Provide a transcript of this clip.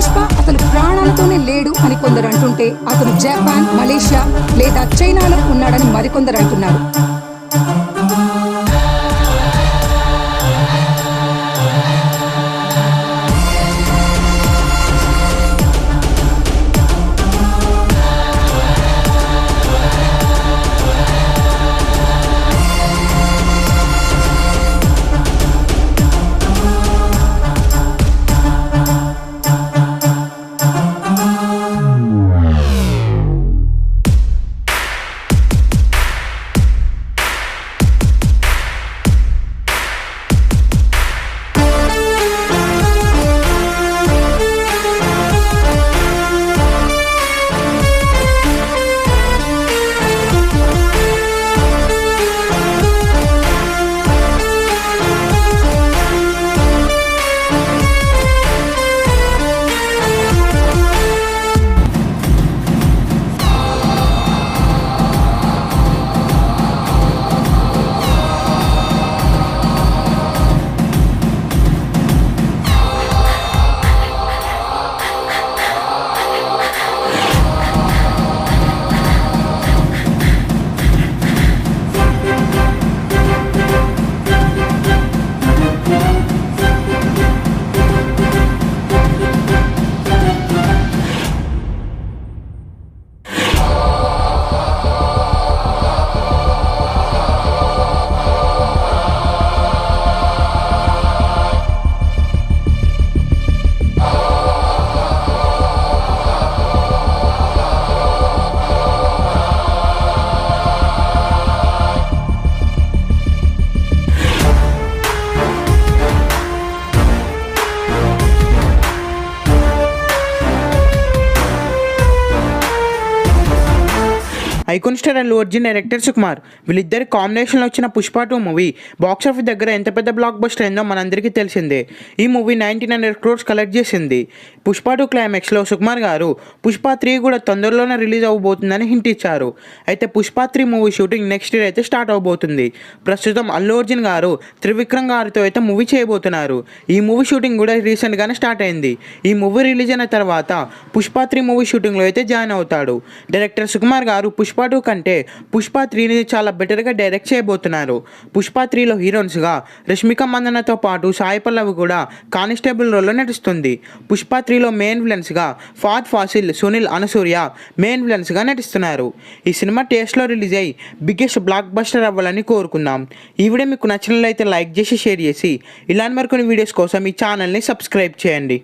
పుష్ప అతను ప్రాణాలతోనే లేడు అని కొందరు అంటుంటే అతను జపాన్, మలేషియా లేదా చైనాలో ఉన్నాడని మరికొందరు అంటున్నారు. Icon star Allu Arjun, director Sukumar వీళ్ళిద్దరి కాంబినేషన్లో వచ్చిన పుష్ప 2 మూవీ బాక్సాఫీస్ దగ్గర ఎంత పెద్ద బ్లాక్ బస్టర్ అయిందో మనందరికీ తెలిసిందే. ఈ మూవీ 1900 crores కలెక్ట్ చేసింది. పుష్ప 2 క్లైమాక్స్లో సుకుమార్ గారు పుష్ప 3 కూడా తొందరలోనే రిలీజ్ అవ్వబోతుందని హింట్ ఇచ్చారు. అయితే Pushpa 3 movie shooting next year అయితే స్టార్ట్ అవబోతుంది. ప్రస్తుతం అల్లు అర్జున్ గారు త్రివిక్రమ్ గారితో అయితే మూవీ చేయబోతున్నారు. ఈ మూవీ షూటింగ్ కూడా రీసెంట్గానే స్టార్ట్ అయింది. ఈ మూవీ రిలీజ్ అయిన తర్వాత పుష్ప 3 మూవీ షూటింగ్లో అయితే జాయిన్ అవుతాడు. డైరెక్టర్ సుకుమార్ గారు పుష్ప 2 కంటే పుష్ప 3ని చాలా బెటర్గా డైరెక్ట్ చేయబోతున్నారు. పుష్ప 3లో హీరోయిన్స్గా రష్మిక మందన్నతో పాటు సాయి పల్లవి కూడా కానిస్టేబుల్ రోల్లో నటిస్తుంది. పుష్ప 3లో మెయిన్ విలన్స్గా ఫాద్ ఫాసిల్, సునీల్ అనసూర్య మెయిన్ విలన్స్గా నటిస్తున్నారు. ఈ సినిమా టేస్ట్లో రిలీజ్ అయ్యి బిగ్గెస్ట్ బ్లాక్ బస్టర్ అవ్వాలని కోరుకుందాం. ఈ వీడియో మీకు నచ్చినట్లయితే లైక్ చేసి షేర్ చేసి ఇలాంటి మరికొన్ని వీడియోస్ కోసం ఈ ఛానల్ని సబ్స్క్రైబ్ చేయండి.